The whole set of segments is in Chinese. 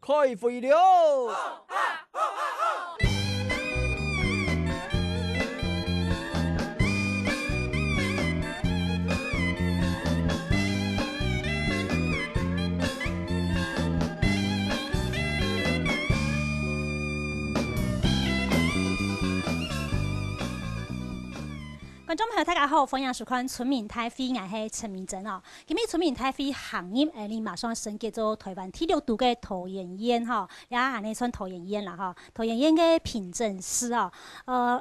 开会了。观众朋友，大家好，欢迎收看《村民台飞》，我是陈明珍哦。今日《村民台飞》行业你马上升级做台湾第6度的桃园烟哈，也安尼算桃园烟啦哈。桃园烟的评审师哦，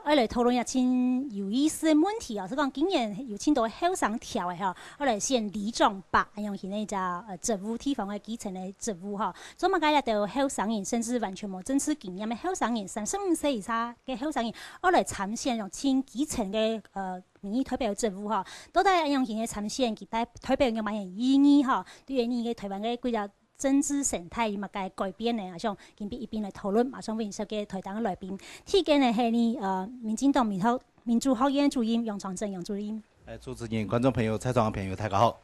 来讨论一真有意思的问题哦，是讲今年有真多后生跳的哈，来先李壮拔用起那只职务地方的基层的职务哈，做嘛介到后生人，甚至完全无政治经验的后生人，35岁以下的后生人，来参选用真基层的民意代表职务吼，到底样型嘅参选，其代表有乜嘢意义吼？对于你嘅台湾嘅几只政治生态有乜嘅改变呢？像今日一边来讨论，马上欢迎收嘅台党嘅来宾。第一个呢系你民进党民主学院主任杨长正杨主任。主持人、观众朋友、采访嘅朋友，大家好。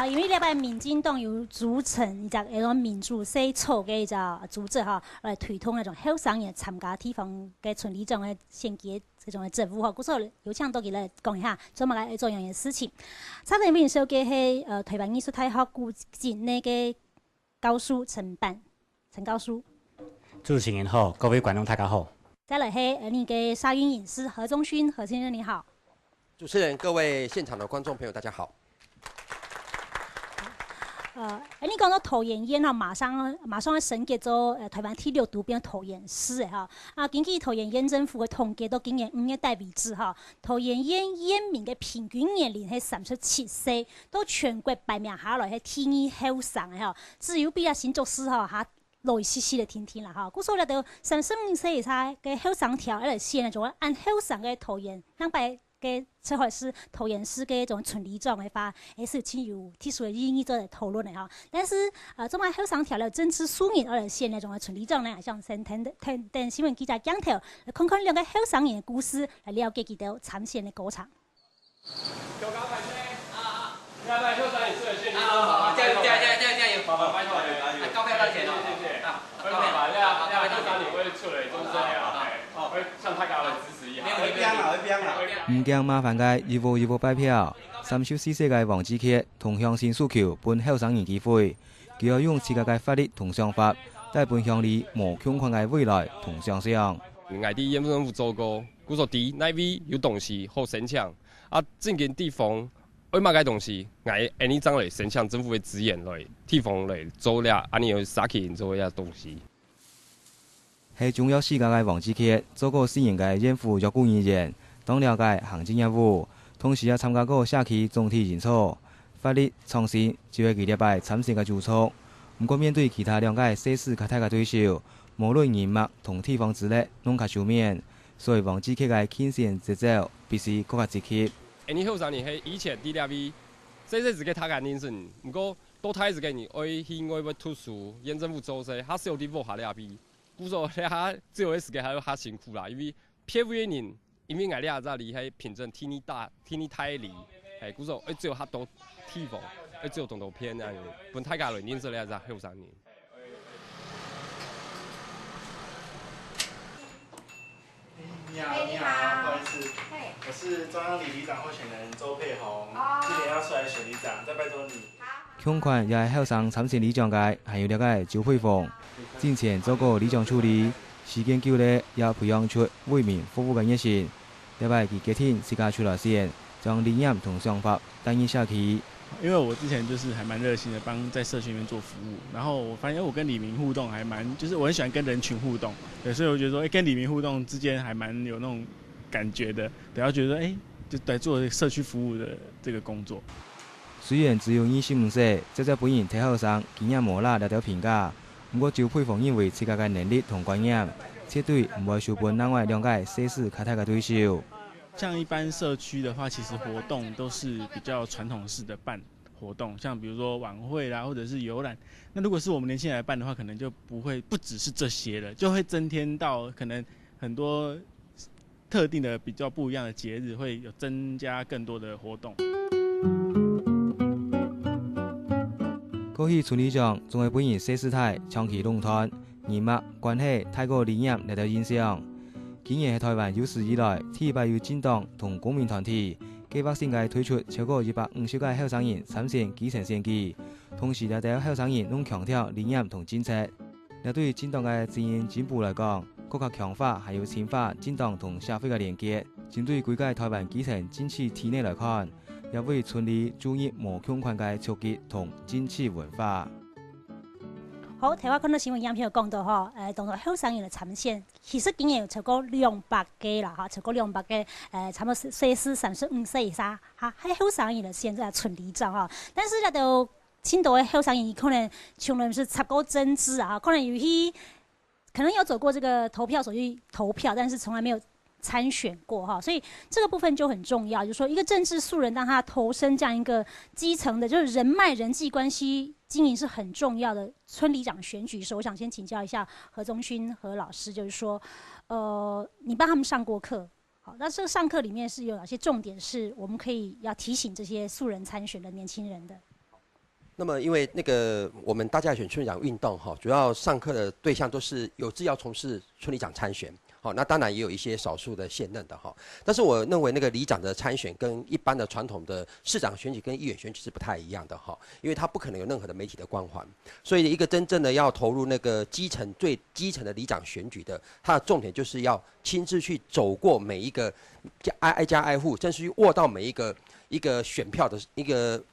因为礼拜民进党有组成一只那种民主洗草嘅一只组织哈，来推动那种后生人参加地方嘅村里长嘅选举这种嘅职务哈。故所有请到佢来讲一下，做乜嘅做样嘅事情。差点面收嘅系台湾艺术大学古今那个教书陈教书。主持人好，各位观众大家好。再来系你嘅沙云影视何宗勋何先生你好。主持人，各位现场的观众朋友大家好。你讲到桃园烟吼，马上要升级做台湾第6度变桃园市的哈。根据桃园县政府的统计，到今年5月底为止哈，桃园县县民的平均年龄是37岁，到全国排名下来是第2后生的哈。只有比新竹市哈还落细细的听听啦哈。故所咧到35岁以下嘅后生条，来先就按后生嘅桃园两百。嘅策划师桃园市嘅一种村里长嘅话，也是挺有特殊的意义做来讨论的哈。但是这么后上条了政治素人而现那种村里长呢，像先听新闻记者讲头，来看看两个后生人的故事，来了解佢哋参选的过程。高高拍车啊！来来，后生也是选好，加油！麻烦拜托了，高票多钱哦？谢谢。高票吧，后生你会出来中正啊？会向大家来支持一下。唔惊麻烦嘅义务拜票，34岁嘅王志杰同乡亲诉求，本后生人机会，佢要用自家嘅法律同想法，带本乡里无穷困嘅未来同想象。我哋县政府做过，古说第那位有东西好申请，正经地方为嘛嘅东西，我安尼张来申请政府嘅资源来地方来做了，安尼有啥去做呀东西。喺重要时间嘅王志杰做过4年嘅县府约雇人员，当了解行政业务，同时也参加过社区总体研讨、法律创新，就系佢礼拜参选嘅主措。不过面对其他两届世事较大嘅对手，无论人脉同地方资历拢较书面，所以王志杰嘅竞选节奏必须更加积极。你后生年系以前第2位，这自己他嘅人生，不过多睇自己年爱去爱要读书，县政府做事，还是有啲无下两边。故说他最后的时间还要较辛苦啦，因为偏位的人，因为我哋在离喺凭证天你太离，系故说只有较多地方，只有多偏啊，本大家来认识咧在后生年。你好，不好意思，我是中央里长候选人周佩宏，今年要出来选里长，再拜托你。向款也系后生参选里长界，还有了解周佩凤，之前做过里长处理，时间久了也培养出为民服务嘅热心。礼拜佢决定自家出来选，将理念同想法带入社区。因为我之前就是还蛮热心的，在社区里面做服务，然后我发现我跟里民互动还蛮，就是我很喜欢跟人群互动，对，所以我觉得说，跟里民互动之间还蛮有那种感觉的，对，然后觉得就来做社区服务的这个工作。虽然只有25岁，这本人睇后生经验无啦了条评价，不过周佩凤认为自家嘅能力同观念，绝对唔会输本另外两届世事较大嘅对手。像一般社区的话，其实活动都是比较传统式的办活动，像比如说晚会啦，或者是游览。那如果是我们年轻人来办的话，可能就不只是这些了，就会增添到可能很多特定的比较不一样的节日，会有增加更多的活动。过去村里长总会本人谢世泰长期论坛、人脉关系、泰国理念来到影响。今年是台湾有史以来第一摆由政党同公民团体计划性地推出超过250个候选人参选基层选举，同时来到候选人拢强调理念同政策。那对于政党的经营进步来讲，更加强化还有深化政党同社会的连结。针对规个台湾基层政治体内来看，也为村里注入无穷宽嘅促进同政治文化。好，台湾看到新闻影片有讲到吼，当中候选人的参选，其实今年有超过200个啦，哈，超过200个，差不多35岁以上，哈，迄候选人的现在村里长哈，但是咧就青岛的候选人可能像人是插过针织啊，可能有些可能有走过这个投票手续投票，但是从来没有参选过哈，所以这个部分就很重要，就是说一个政治素人，当他投身这样一个基层的，就是人脉、人际关系经营是很重要的。村里长选举的时候，我想先请教一下何宗勋何老师，就是说，你帮他们上过课，好，那这个上课里面是有哪些重点是我们可以要提醒这些素人参选的年轻人的？那么，因为那个我们大家选村里长运动哈，主要上课的对象都是有志要从事村里长参选。好，那当然也有一些少数的现任的哈，但是我认为那个里长的参选跟一般的传统的市长选举跟议员选举是不太一样的哈，因为他不可能有任何的媒体的光环，所以一个真正的要投入那个最基层的里长选举的，他的重点就是要亲自去走过每一个挨家挨户，甚至去握到每一个选票的一个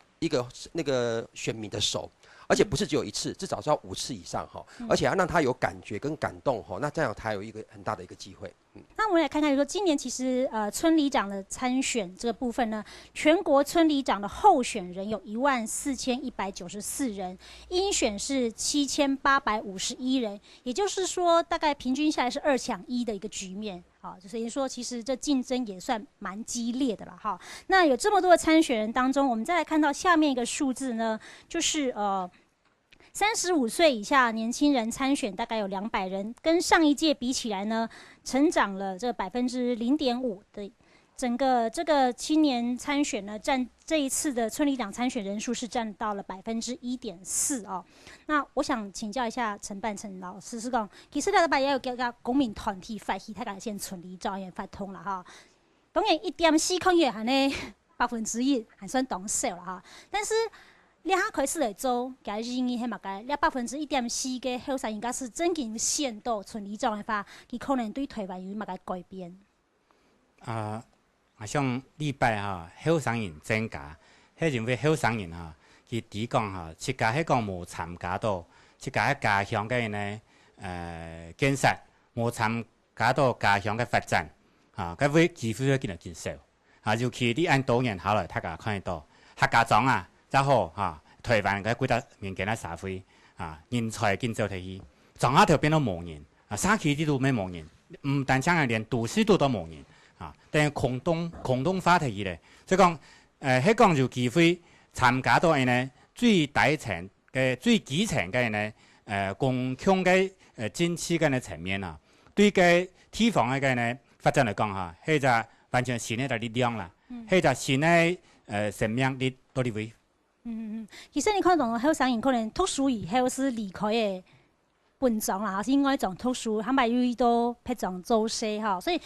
那个选民的手。而且不是只有1次，至少是要5次以上哈，而且要让他有感觉跟感动哈，那这样才有一个很大的一个机会。那我们来看看，就是说今年其实村里长的参选这个部分呢，全国村里长的候选人有14194人，应选是7851人，也就是说大概平均下来是2抢1的一个局面。好，所以说其实这竞争也算蛮激烈的了哈。那有这么多的参选人当中，我们再来看到下面一个数字呢，就是35岁以下年轻人参选大概有200人，跟上一届比起来呢，成长了这0.5%的。整个这个青年参选呢，占这一次的村里长参选人数是占到了1.4%哦。那我想请教一下陈办成老师，是讲其实大家也有叫公民团体发起，他讲先村里长也发通了哈。当然1.4可能还呢1%还算当少了哈，但是你还开始来做，假如因迄嘛个，你1.4%嘅候选人家是真经限度村里长的话，佢可能对台湾有嘛个改变。像礼拜候选人增加，迄认为候选人佢只讲一家迄讲无参加到，一家家乡嘅呢建设，无参加到家乡嘅发展，佮为几乎要见到减少，尤其你按多年下来，大家看得到，客家庄则好台湾嘅几搭民间嘅社会人才紧走退去，庄就变到无人，xã區啲都咩無人，唔單止係連都市都無人。但係廣東話題咧，即係講迄講就機會參加到呢最底層嘅最基層嘅呢共享嘅政治嘅呢層面對嘅地方嘅呢發展嚟講迄就完全新嘅力量啦，迄就新嘅生命力到呢位。其實你看到候選人可能讀書以後是離開嘅本狀啦，是應該種讀書，他咪要到迄種做事哈，所以。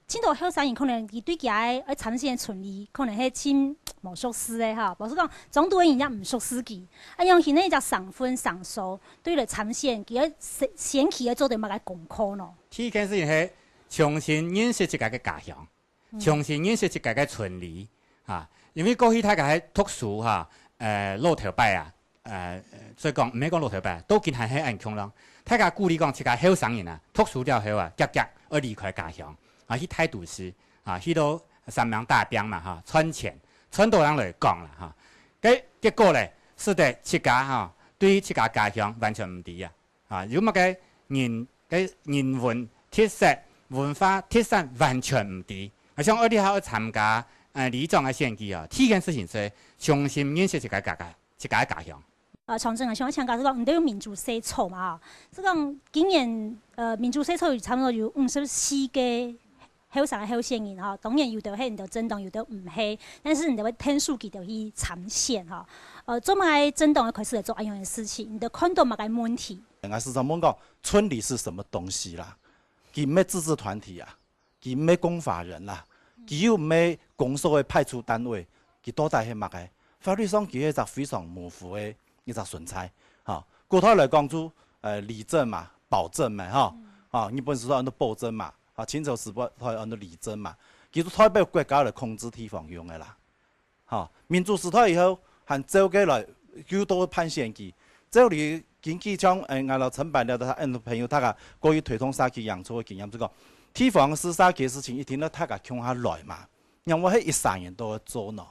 青島候選人可能佢對佢喺參選村里，可能係親無熟悉嘅哈，無說講總對人家唔熟悉佢，用佢呢就上分上數，對嚟參選，佢先期嘅做對乜嘅功課咯。第一件事情係重新認識自己嘅家鄉，重新認識自己嘅村里因為過去大家喺讀書老頭擺所以講唔係講老頭擺，都見係喺安強咯。大家鼓勵講自己候選人讀書了後急而離開家鄉。去睇都市去到三洋大兵嘛傳錢，傳到人嚟講啦結果咧，使得自家對自家家鄉完全唔知如果嘅人文特色、文化特色完全唔知，像我哋喺參加里長嘅選舉第一件事情是重新認識自家家鄉。從政像我強調，講唔都有民主洗錯嘛即講今年民主洗錯差唔多有54個。好上好现人吼，当然有的迄，有的震动，有的唔系，但是你的天数记得去呈现吼。做嘛震动的开始来做安样的事情，你的看到嘛个问题。俺时常问讲，村里是什么东西啦？佢唔系自治团体啊，佢唔系公法人啦，佢又唔系公所的派出单位，佢多在迄乜嘅？法律上佢係一個非常模糊的一個存在。哈，古頭來講出理政嘛、保政嘛，哈，日本時代按照暴政嘛，啊，清朝時代按照理政嘛，其實代表國家來控制地方用的啦。哈，民主時代以後，還走過來好多判選舉，這裡經濟將按照陳百了的朋友，他個過去推動沙期養出嘅經驗，就講地方是沙期事情，一聽到他個強下來嘛，因為係13年都要做呢。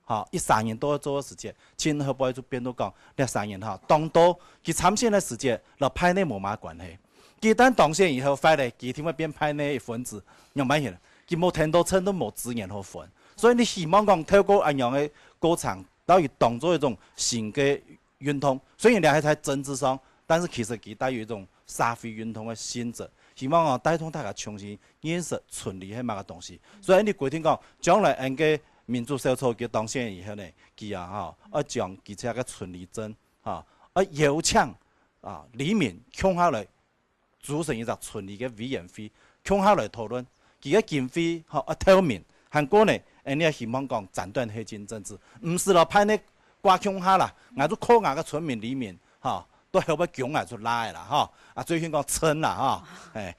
好，13年都要做嘅時間，前後輩就變到講13年哈，當到佢參選嘅時間，落派內冇乜關係。佢當當選以後，發嚟佢點會變派內一份子，又乜嘢？佢冇聽到稱都冇資源好分，所以你希望講透過安樣嘅過程，到去當做一種新嘅運動。雖然你係喺政治上，但是其實佢帶有一種社會運動嘅性質，希望講帶動大家重新認識村里係乜個東西。所以你規定講將來應該民主小組佢當選以後呢，佢將佢這個村里鎮邀請里面共下來組成一個村里嘅委員會，共下來討論佢嘅經費透明。韓國呢，你希望講斬斷黑金政治，唔是落派呢掛共下啦，我都靠我個村民里面都後尾強嚟出來啦，最近講村啦，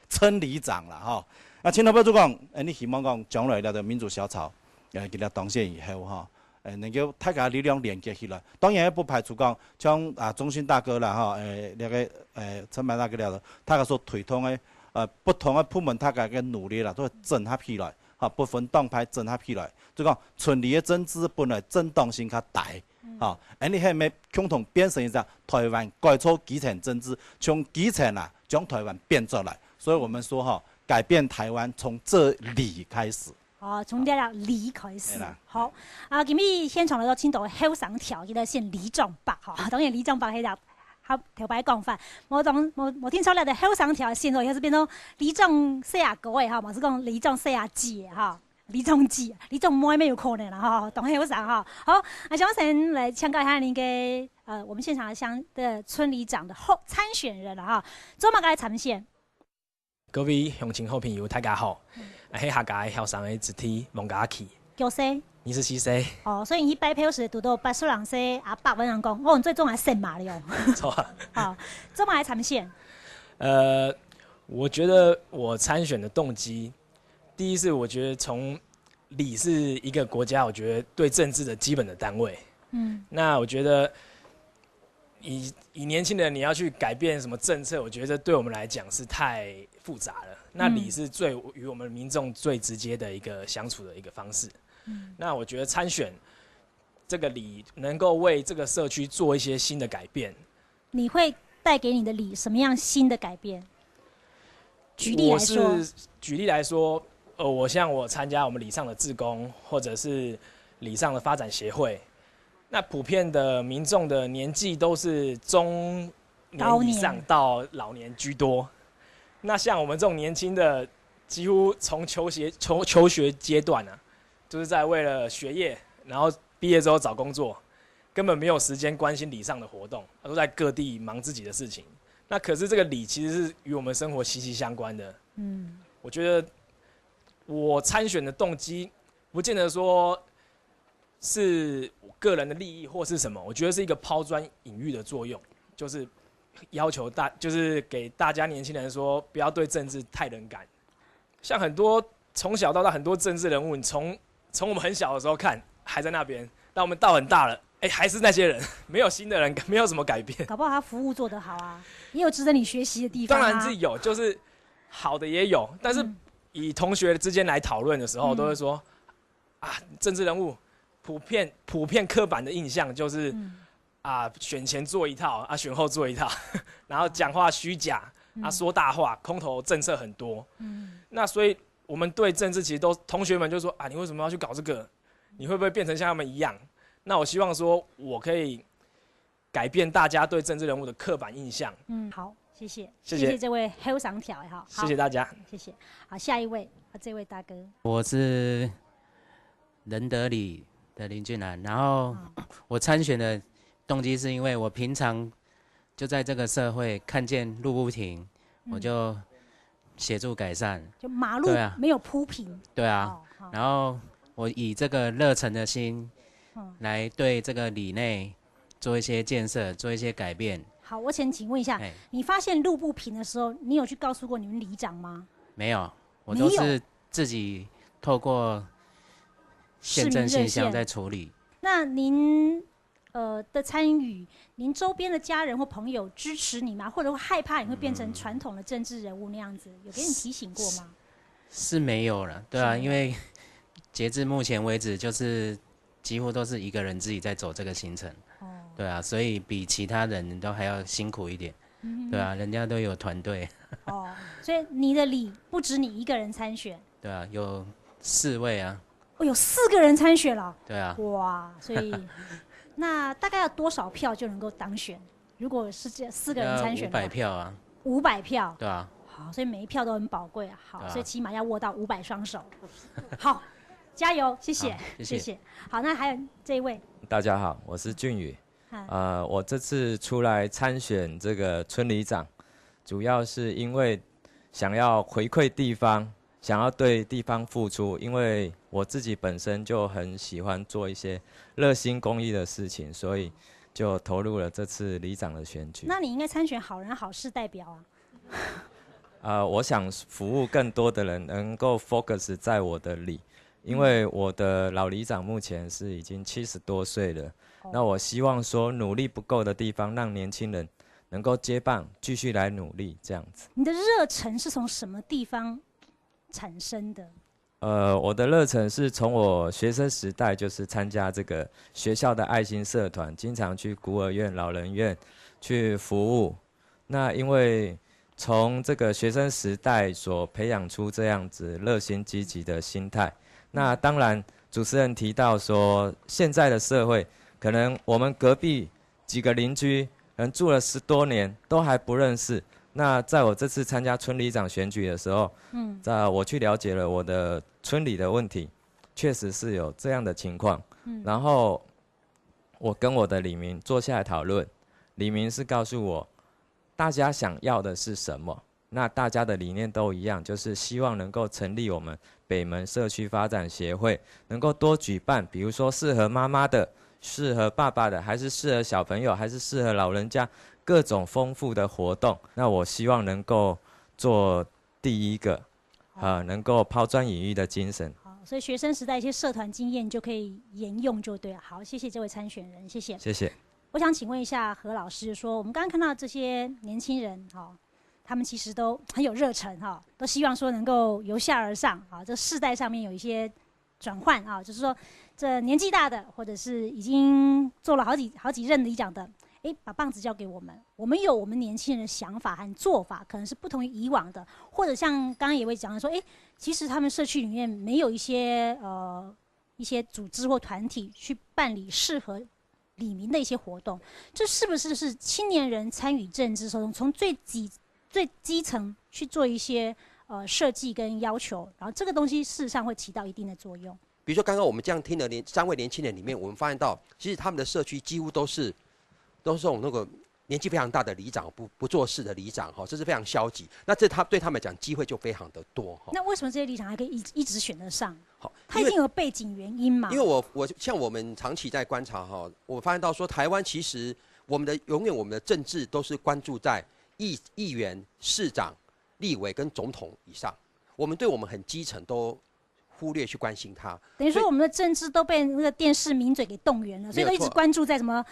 村里長啦，前頭尾就講，你希望講將來了民主小草。佢哋當選以後能夠大家力量連結起來，當然也不排除講像中信大哥啦那個陳百大哥了，他個所推動的不同的部門，他個嘅努力啦，都整合起來，不分黨派整合起來，就講村里嘅政治本來震動性較大，你係咪共同變成一個台灣改造基層政治，從基層將台灣變出來，所以我們說改變台灣從這裡開始。從呢個里開始，好今日現場來到青島後生條，佢哋先李壯伯當然李壯伯係條條擺講法，我聽出嚟嘅後生條現在開始變到李壯40個嘅嘛是講李壯40幾李壯幾，李壯妹沒有可能啦當後生好，那想先來請教一下您嘅我們現場的村里長的參選人啦做乜嘅參選？各位鄉親好朋友，大家好。喺下屆後生嘅子弟王家琪，叫誰？24歲。所以你擺票時讀到80歲100萬人講，我最終係神馬了。錯啊。做乜來參選？我覺得我參選的動機，第一是我覺得從里是一個國家，我覺得對政治的基本的單位。那我覺得以年輕人你要去改變什麼政策，我覺得對我們來講是太複雜了。那里是最與我們民眾最直接的一個相處的一個方式。那我覺得參選這個里能夠為這個社區做一些新的改變。你會帶給你的里什麼樣新的改變？舉例來說，我像我參加我們里上的志工，或者是里上的發展協會，那普遍的民眾的年紀都是中年以上到老年居多。那像我們這種年輕的，幾乎從求學階段就是在為了學業，然後畢業之後找工作，根本沒有時間關心里上的活動，都在各地忙自己的事情。那可是這個里其實是與我們生活息息相關的。我覺得我參選的動機，不見得說是我個人的利益或是什麼，我覺得是一個拋磚引玉的作用，就是要求就是給大家年輕人說，不要對政治太冷感。像很多從小到大很多政治人物，你從我們很小的時候看還在那邊，但我們到很大了，還是那些人，沒有新的人，沒有什麼改變。搞不好他服務做得好啊，也有值得你學習的地方。當然是有，就是好的也有，但是以同學之間來討論的時候，都會說政治人物普遍刻板的印象就是。選前做一套選後做一套，然後講話虛假說大話，空頭政策很多。那所以我們對政治其實都同學們就說你為什麼要去搞這個？你會不會變成像他們一樣？那我希望說我可以改變大家對政治人物的刻板印象。好，谢谢，谢谢这位黑长条哈，谢谢大家，谢谢。好，下一位，这位大哥，我是仁德里的林俊南，然后我参选的动机是因为我平常就在这个社会看见路不平，我就协助改善，就马路没有铺平，对啊，然后我以这个热忱的心来对这个里内做一些建设，做一些改变。好，我请问一下，你发现路不平的时候，你有去告诉过你们里长吗？没有，我都是自己透过县政信箱在处理。那您的参与，您周边的家人或朋友支持你吗？或者会害怕你会变成传统的政治人物那样子？有给你提醒过吗？是没有了，对啊，因为截至目前为止，就是几乎都是一个人自己在走这个行程。对啊，所以比其他人都还要辛苦一点。对啊，人家都有团队。所以你的里不止你一个人参选。对啊，有4位啊。有4个人参选了。对啊。哇，所以那大概要多少票就能够当选？如果是这4个人参选，500票啊。500票。对啊。好，所以每一票都很宝贵。好，所以起码要握到500双手。好，加油，谢谢，谢谢。好，那还有这一位。大家好，我是俊宇。我这次出来参选这个村里长，主要是因为想要回馈地方，想要对地方付出。因为我自己本身就很喜欢做一些热心公益的事情，所以就投入了这次里长的选举。那你应该参选好人好事代表啊。我想服务更多的人，能够 focus 在我的里，因为我的老里长目前是已经70多岁了。那我希望说，努力不够的地方，让年轻人能够接棒，继续来努力，这样子。你的热忱是从什么地方产生的？我的热忱是从我学生时代，就是参加这个学校的爱心社团，经常去孤儿院、老人院去服务。那因为从这个学生时代所培养出这样子热心积极的心态。那当然，主持人提到说，现在的社会，可能我们隔壁几个邻居，可能住了10多年都还不认识。那在我这次参加村里长选举的时候，我去了解了我的村里的问题，确实是有这样的情况。然后我跟我的里民坐下来讨论，里民是告诉我，大家想要的是什么？那大家的理念都一样，就是希望能够成立我们北门社区发展协会，能够多举办，比如说适合妈妈的。适合爸爸的，还是适合小朋友，还是适合老人家，各种丰富的活动。那我希望能够做第一个，能够抛砖引玉的精神。好，所以学生时代一些社团经验就可以沿用就对了。好，谢谢这位参选人，谢谢。谢谢。我想请问一下何老师，说我们刚刚看到这些年轻人，他们其实都很有热忱，都希望说能够由下而上，这世代上面有一些转换啊，就是说。这年纪大的，或者是已经做了好几任里长的，把棒子交给我们，我们有我们年轻人的想法和做法，可能是不同于以往的，或者像刚刚也会讲的说，其实他们社区里面没有一些组织或团体去办理适合里民的一些活动，这是不是青年人参与政治从最基层去做一些设计跟要求，然后这个东西事实上会起到一定的作用。比如说刚刚我们这样听的3位年轻人里面，我们发现到，其实他们的社区几乎都是那个年纪非常大的里长，不做事的里长，这是非常消极。那这对他们讲机会就非常的多。那为什么这些里长还可以一直选得上？好，他一定有背景原因嘛？因为我像我们长期在观察我发现到说，台湾其实永远我们的政治都是关注在议员、市长、立委跟总统以上，我们对我们很基层都忽略去关心它，等于说我们的政治都被那个电视名嘴给动员了，所以都一直关注在什么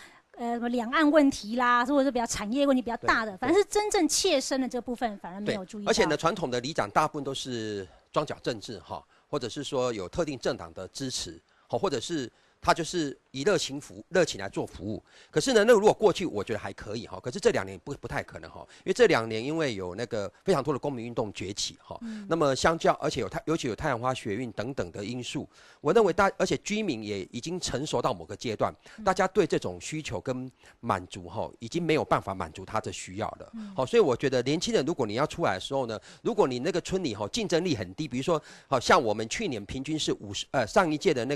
两岸问题啦，或者是比较产业问题比较大的，反正是真正切身的这部分反而没有注意到。而且呢，传统的里长大部分都是庄脚政治或者是说有特定政党的支持或者是他就是以热情来做服务。可是呢，那如果过去我觉得还可以哈，可是这2年不太可能哈，因为这2年因为有那个非常多的公民运动崛起哈，那么相较而且尤其有太阳花学运等等的因素，我认为而且居民也已经成熟到某个阶段，大家对这种需求跟满足哈，已经没有办法满足他的需要了。好，所以我觉得年轻人如果你要出来的时候呢，如果你那个村里哈竞争力很低，比如说好像我们去年平均是上一届的那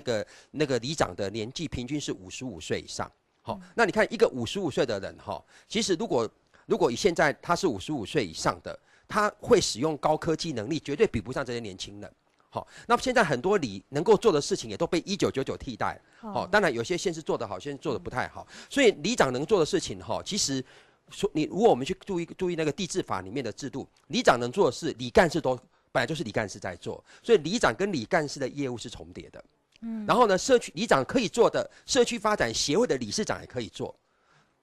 个里长的年纪平均是55岁以上。好，那你看一个55岁的人哈，其实如果以现在他是55岁以上的，他会使用高科技能力，绝对比不上这些年轻人。好，那现在很多里能够做的事情也都被1999替代。好，当然有些县市做得好，县市做得不太好，所以里长能做的事情哈，其实如果我们去注意那个地治法里面的制度，里长能做的事，里干事都本来就是里干事在做，所以里长跟里干事的业务是重叠的。然后呢，社区里长可以做的，社区发展协会的理事长也可以做。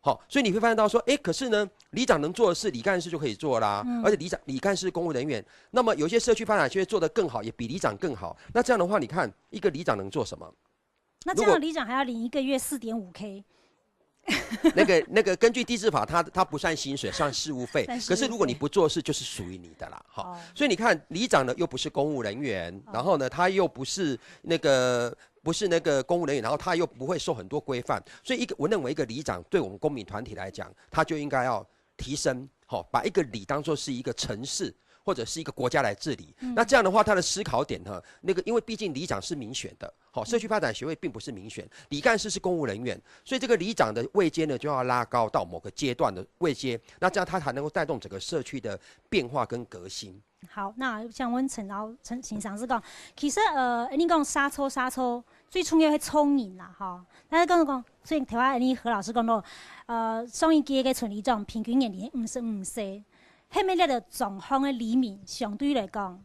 好，所以你会发现到说，可是呢，里长能做的事，里干事就可以做啦。而且里干事公务人员，那么有些社区发展协会做得更好，也比里长更好。那这样的话，你看一个里长能做什么？那这样的里长还要领1个月4.5K。那个根据地治法，它不算薪水，算事务费。可是如果你不做事，就是属于你的啦。好，所以你看里长呢又不是公务人员，然后呢他又不是那个公务人员，然后他又不会受很多规范，所以我认为一个里长对我们公民团体来讲，他就应该要提升，把一个里当作是一个城市。或者是一个国家来治理，那这样的话，他的思考点呢，因为毕竟里长是民选的，社区发展协会并不是民选，里干事是公务人员，所以这个里长的位阶呢就要拉高到某个阶段的位阶，那这样他才能够带动整个社区的变化跟革新。好，那像阮陈先生是讲，其实你讲沙抽最重要是聪明啦，但是讲，所以头下你何老师讲到，上一届嘅村里长平均年龄55岁。迄物咧着状况的里面，相对来讲，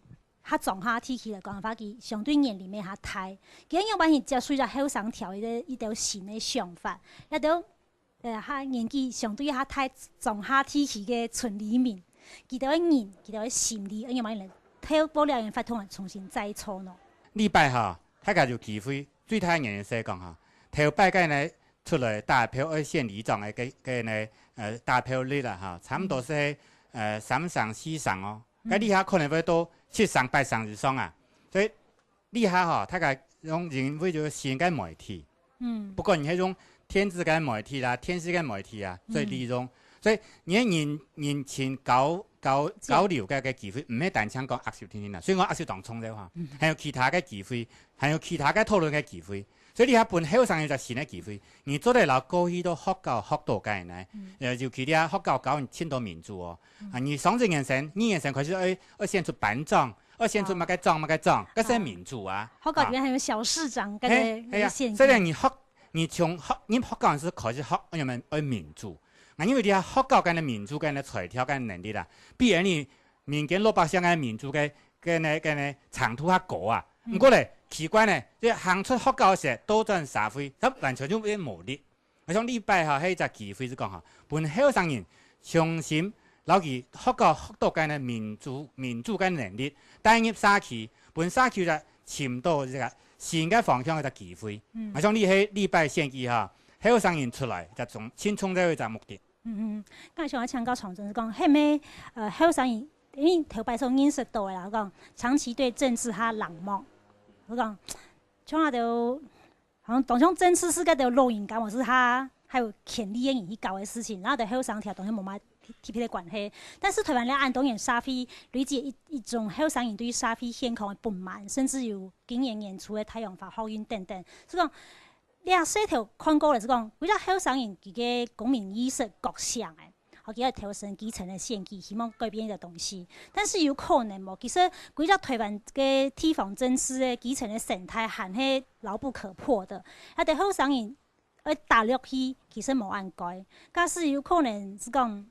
较综合体系来讲，发现相对年龄的较大。今日把伊接受了后生条一条新的想法，一条较年纪相对较大综合体系的村里面，伊条人，伊条心理，因为把伊透过了因法通重新再操咯。礼拜大家就机会，对他人说讲头摆个呢出来大票二县里长的个大票率啦差不多是。3上4上哦，你遐可能会到7上8上以上啊，所以你遐大家用认为就新嘅媒体，不过你迄种天子嘅媒体啦、天使嘅媒体啊，最利用，所以你人前交流嘅机会，唔係單槍講握手天天啦，所以我握手當衝啫話，還有其他嘅機會，還有其他嘅討論嘅機會。所以你遐本後生就新嘅機會，你做得老過去都學到嘅呢，尤其你遐學到搞遷到民主哦，你上一年生、2年生開始要先出班長，要先出乜嘅長，嗰些民主啊。學到裡面還有小市長嗰啲縣。所以你從學到時開始學要民主，因為你遐學到嘅民主嘅財條嘅能力啦，比如你民間老百姓嘅民主嘅長度較高啊，唔過咧。奇怪呢，即行出學校時多賺社會，咁完全就變無力。我想禮拜係一個機會，就講本後生人相信老佢學到嘅民主嘅能力，帶入社區，本社區就尋到這個新嘅方向嘅機會。我想呢喺禮拜選舉後生人出來就先衝這個目的。剛才我請教長真講，係咪後生人因為頭擺所認識到嘅啦，講長期對政治較冷漠。我講，像那條好像當像政治是個條路人甲，或是他還有權力嘅去搞嘅事情，然後就後生條當然冇乜特別嘅關係。但是台灣咧按當然社會累積一種後生人對於社會現況嘅不滿，甚至有今年年初嘅太陽花學運等等。所以講，你啊細條看過嚟，就講，為咗後生人佢嘅公民意識覺醒嘅。給佢調升基層的獻祭，希望改變一個東西，但是有可能無。其實規個台灣嘅地方政治嘅基層嘅生態還係牢不可破的。啊，對後生人要打落去，其實無按改。假使有可能是講，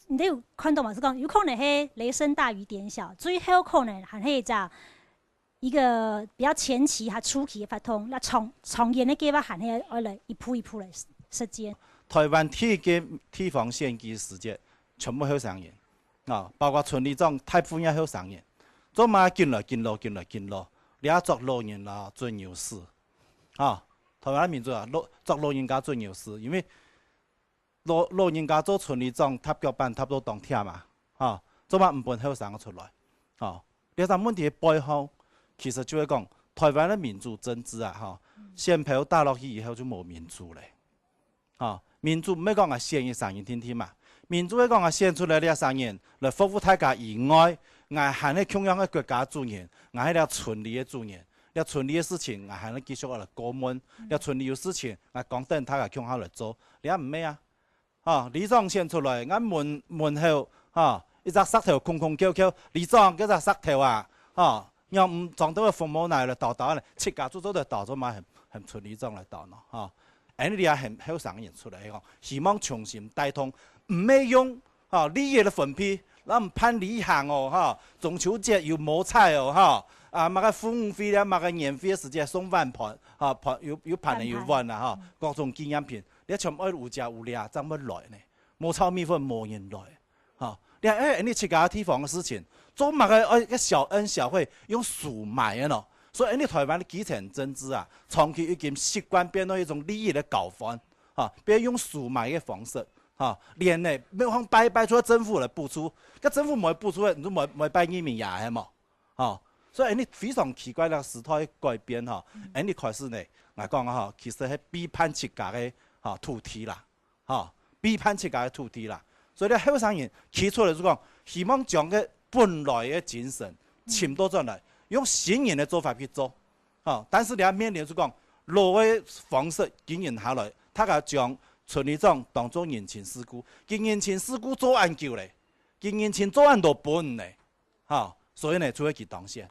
你有看到嘛？是講有可能係雷聲大雨點小，最後可能還係一個比較前期和初期嘅發通，那長遠嘅計劃還係要來一步一步來實踐。台灣地方選舉時節，全部後生人包括村里長、大部分也後生人，做嘛進來，你也做老人啦，做牛事台湾民主啊，作老人家最有事，因为老人家做村里长、塔脚板、塔都当忝嘛，吼，做嘛毋分后生出来，吼。这个问题的背后，其实就会讲台湾的民主政治啊，吼，先票打落去以后就无民主咧，吼，民主唔要讲啊，先一声音听听嘛，民主要讲啊，先出来了声音来服务大家以外，我喊你中央的国家主任，我迄了村里的主任。要村里的事情，我还能继续来过问；要村里有事情，我讲等他个向好来做。你也唔咩啊？哦，里长先出来，俺门后，哦，一只石头空空翘翘，里长嗰只石头啊，哦，要唔撞到个父母来了，倒咧，七家做就倒咗嘛，很村里长来倒咯，哦，安尼也很后生人出来讲，希望重新带通，唔咩用，哦，利益的分配，咱唔攀理行哦，哈，中秋节又冇菜哦，哈。啊，嘛个服务费咧，嘛个年费时间送饭盘，哈盘有盘的有碗啦，哈，各种纪念品，你全爱有食有俩，怎么来呢？冇炒米粉冇人来，哈，你去家地方的事情，做嘛个个小恩小惠用数买的咯，所以你台湾的基层政治啊，长期已经习惯变成一种利益的搞法，哈，别用数买的方式，哈，连呢没有拜出政府来付出，个政府冇付出，你都冇拜人民呀，系冇，哈。所以你非常奇怪的时代改变吼，你开始呢，我讲啊吼，其实係批判自家的吼土地啦，吼批判自家的土地啦。所以咧，后生人提出来就讲，希望将个本来的精神侵到进来，用新颖的做法去做，吼。但是你也面临就讲老的方式经营下来，他个将村里长当作人情世故，跟人情世故做研究咧，跟人情做案都本咧，吼。所以呢，就会去当选。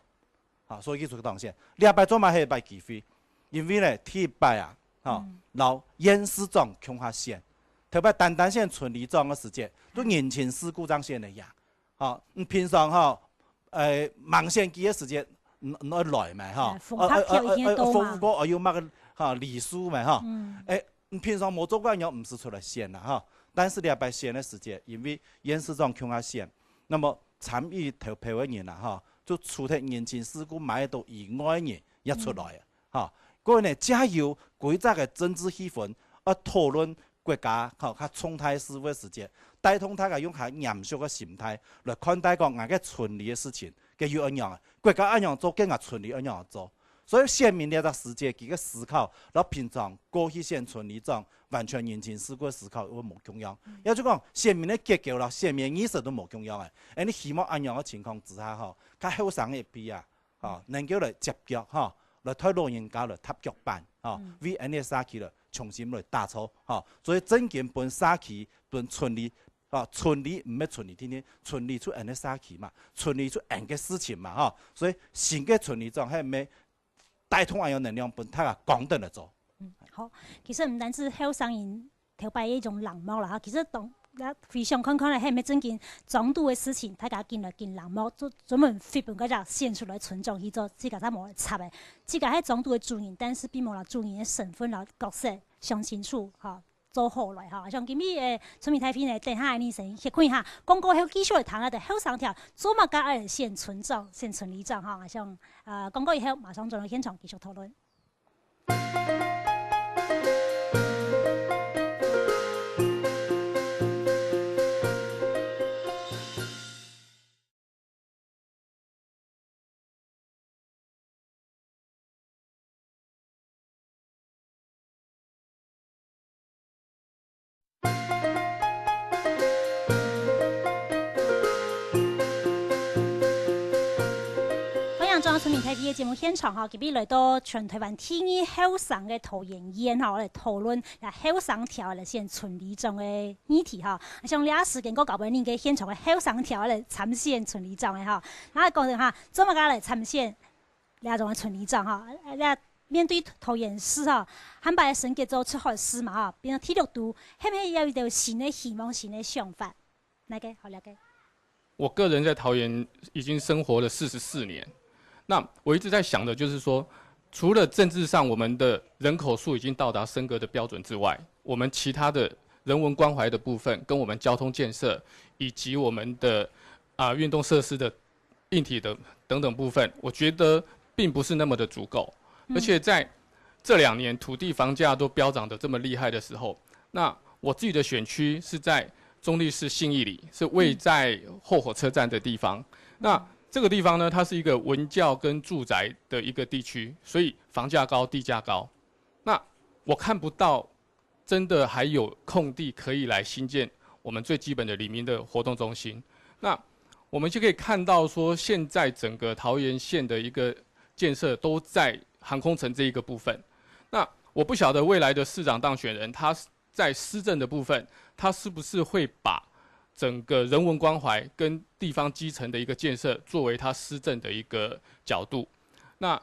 好，所以佢做当选，礼拜做嘛係拜机会，因为咧第一摆啊，老县市长恐吓县，特别单县村里长嘅时节，都人情世故张县嚟呀，平常忙线机嘅时节，唔来嘛，服务过要乜嘅礼数嘛，平常冇做惯要唔是出来县啦，但是礼拜县嘅时节，因为县市长恐吓县，那么参与投票嘅人啦，就除脱人情世故买到以外嘅人一出来啊！嗰個呢，加油規則嘅政治氣氛，討論國家較重大事務嘅時節，帶動大家用較嚴肅嘅心態來看待講我嘅村里嘅事情，佢要安樣啊？國家安樣做，跟我村里安樣做。所以县民呢個時節，佢嘅思考，然後平常過去縣村里長完全人情世故嘅思考會冇重要。也就講县民嘅結構啦，县民意識都冇重要嘅。你希望安樣嘅情況之下，較後生一輩啊，能夠來接腳來推老人家來踏腳板為呢個社區來重新來打造所以整件本社區本村里村里唔係村里天天，村里出呢個社區嘛，村里出呢個事情嘛所以新嘅村里長係咩？帶通還有能量本，他講得嚟做。好，其實唔單止後生人投擺一種冷漠啦，其實非常看咧，係咪真件總督嘅事情，大家見來見冷漠，專門飛本嗰隻獻出來村長去做，自家他冇嚟插嘅，自家係總督嘅主人，但是並冇啦主人嘅身份啦角色想清楚做好來像今日誒村民太平呢，等下你先去看下，廣告後繼續嚟談下後生條做乜嘅嚟縣村長、縣村里長像廣告以後馬上進入現場繼續討論。村民太平嘅節目現場今日來到全台灣第一後生嘅討論員嚟討論後生條嚟縣村里長嘅議題像呢時間我搞俾你嘅現場嘅後生條嚟參選村里長嘅嗱講下做乜嘢嚟參選呢種嘅村里長面對討論事肯把選舉做出好事嘛變成體力度，係咪有一條新嘅希望、新嘅想法？哪個好了解？我個人在桃園已經生活了44年。那我一直在想的就是说，除了政治上我们的人口数已经到达升格的标准之外，我们其他的人文关怀的部分，跟我们交通建设，以及我们的运动设施的硬体的等等部分，我觉得并不是那么的足够。而且在这2年土地房价都飙涨得这么厉害的时候，那我自己的选区是在中坜市信义里，是位在后火车站的地方。那这个地方呢，它是一个文教跟住宅的一个地区，所以房价高，地价高。那我看不到真的还有空地可以来新建我们最基本的里民的活动中心。那我们就可以看到说，现在整个桃园县的一个建设都在航空城这一个部分。那我不晓得未来的市长当选人，他在施政的部分，他是不是会把整个人文关怀跟地方基层的一个建设作为他施政的一个角度？那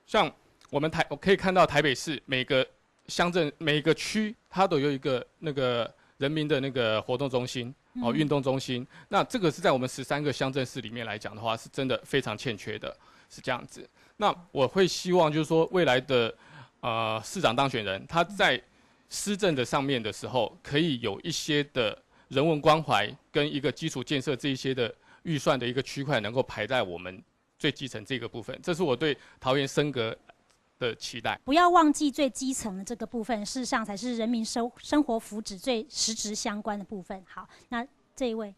像我们可以看到台北市每个乡镇每个区，它都有一个那个人民的那个活动中心运动中心。那这个是在我们13个乡镇市里面来讲的话，是真的非常欠缺的，是这样子。那我会希望就是说，未来的市长当选人，他在施政的上面的时候，可以有一些的人文关怀跟一个基础建设这一些的预算的一个区块，能够排在我们最基层这个部分。这是我对桃园升格的期待。不要忘记最基层的这个部分，事实上才是人民生活福祉最实质相关的部分。好，那这一位，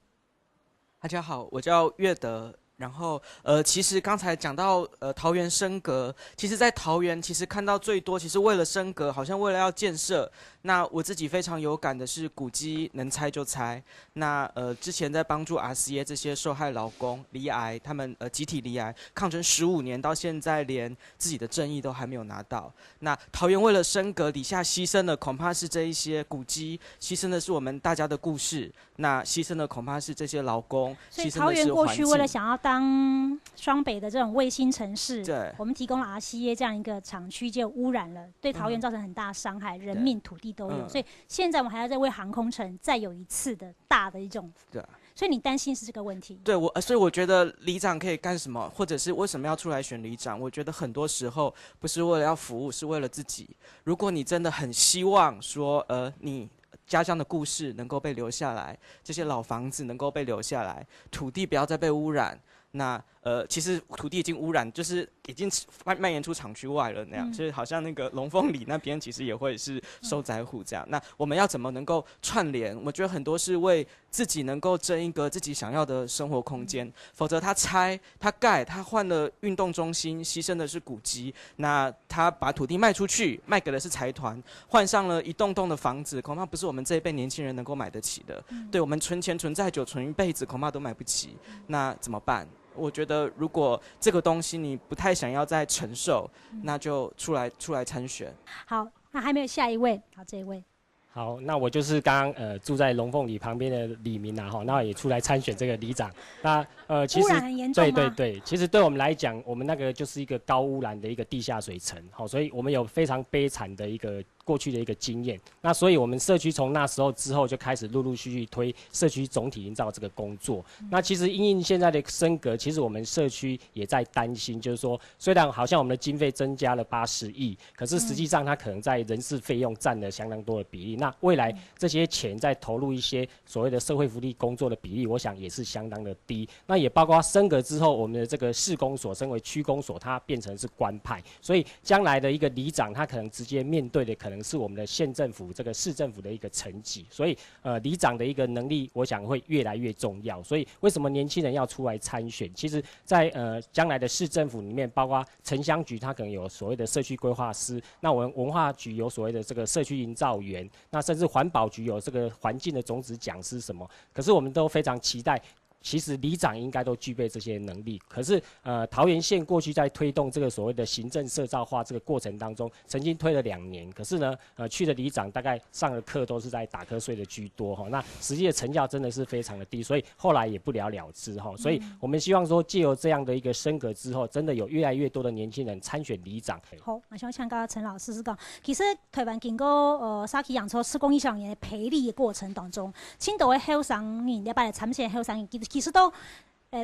大家好，我叫岳德。然后其实刚才讲到桃园升格，其实在桃园其实看到最多，其实为了升格，好像为了要建设。那我自己非常有感的是古迹能拆就拆。那之前在帮助RCA 这些受害劳工罹癌，他们集体罹癌，抗争15年，到现在连自己的正义都还没有拿到。那桃园为了升格，底下牺牲的恐怕是这一些古迹，牺牲的是我们大家的故事，那牺牲的恐怕是这些劳工，所以牺牲的是桃园过去为了环境。想要当双北的这种卫星城市，对，我们提供了 RCA 这样一个厂区，就污染了，对桃园造成很大的伤害，人命、土地都有。所以现在我们还要再为航空城再有一次的大的一种。对。所以你担心是这个问题？对所以我觉得里长可以干什么，或者是为什么要出来选里长？我觉得很多时候不是为了要服务，是为了自己。如果你真的很希望说，你家乡的故事能够被留下来，这些老房子能够被留下来，土地不要再被污染。那其实土地已经污染，就是已经蔓延出厂区外了那样，就是好像那个龙凤里那边其实也会是受灾户这样。那我们要怎么能够串联？我觉得很多是为自己能够争一个自己想要的生活空间，否则他拆、他盖、他换了运动中心，牺牲的是古迹。那他把土地卖出去，卖给的是财团，换上了一栋栋的房子，恐怕不是我们这一辈年轻人能够买得起的。对，我们存钱存再久，存一辈子恐怕都买不起。那怎么办？我觉得，如果这个东西你不太想要再承受，那就出来参选。好，那还没有下一位，好，这一位。好，那我就是刚住在龙凤里旁边的里民啊，那也出来参选这个里长。那其实污染很严重吗？对，其实对我们来讲，我们那个就是一个高污染的一个地下水层，所以我们有非常悲惨的一个过去的一个经验。那所以我们社区从那时候之后就开始陆陆续续推社区总体营造这个工作。那其实因应现在的升格，其实我们社区也在担心，就是说虽然好像我们的经费增加了80亿，可是实际上它可能在人事费用占了相当多的比例。那未来这些钱再投入一些所谓的社会福利工作的比例，我想也是相当的低。那也包括升格之后，我们的这个市公所升为区公所，它变成是官派，所以将来的一个里长，他可能直接面对的可能是我们的县政府、这个市政府的一个层级。所以里长的一个能力，我想会越来越重要。所以为什么年轻人要出来参选？其实在将来的市政府里面，包括城乡局，它可能有所谓的社区规划师，那我们文化局有所谓的这个社区营造员，那甚至环保局有这个环境的种子讲师什么，可是我们都非常期待。其实里长应该都具备这些能力，可是桃园县过去在推动这个所谓的行政社造化这个过程当中，曾经推了2年，可是呢去的里长大概上的课都是在打瞌睡的居多那实际的成效真的是非常的低，所以后来也不了了之所以我们希望说借由这样的一个升格之后，真的有越来越多的年轻人参选里长。好，我想请教陈老师是讲，其实台湾经过沙崎养抽施工20年的培力的过程当中，青岛的后生人礼拜来参选的后生人，其实都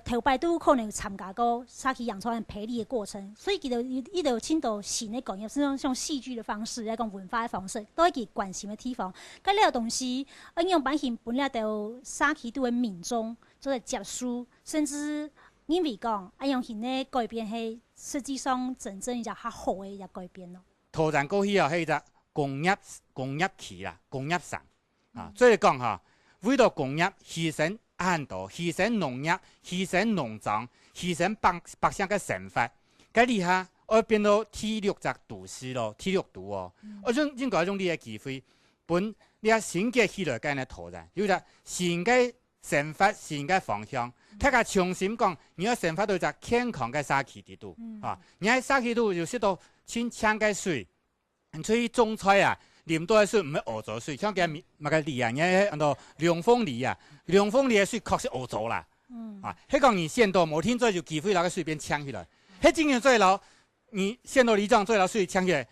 头摆都可能有参加过沙崎养抽培力的过程，所以其实伊就青岛新的讲，也是用戏剧的方式来讲文化的方式，都会去关心的地方。甲了东西，应用版型本来就沙崎都的民众做在接受，甚至因为讲用型的改变，是实际上真正一只较好的一只改变咯。土城过去迄个工业区啦，工业省啊，所以讲为了工业牺牲很多，牺牲农业，牺牲农庄，牺牲百姓嘅生活，咁你我变到体力则都市咯，体力度哦。我种应该种你嘅机会，本你新嘅起来间嘅土城，有只新嘅生活，新嘅方向。大家重新讲，你要生活到一只健康嘅社区地度啊！你喺社区度就识到清清嘅水，你出去种菜啊，啉多嘅水唔係污糟水，像嘅乜嘅梨啊，你喺涼風梨啊，涼風梨嘅水確實污糟啦。啊，迄講你縣道冇聽做就機會那個水變搶起來，迄經驗最老，你縣道里長最老水搶起來，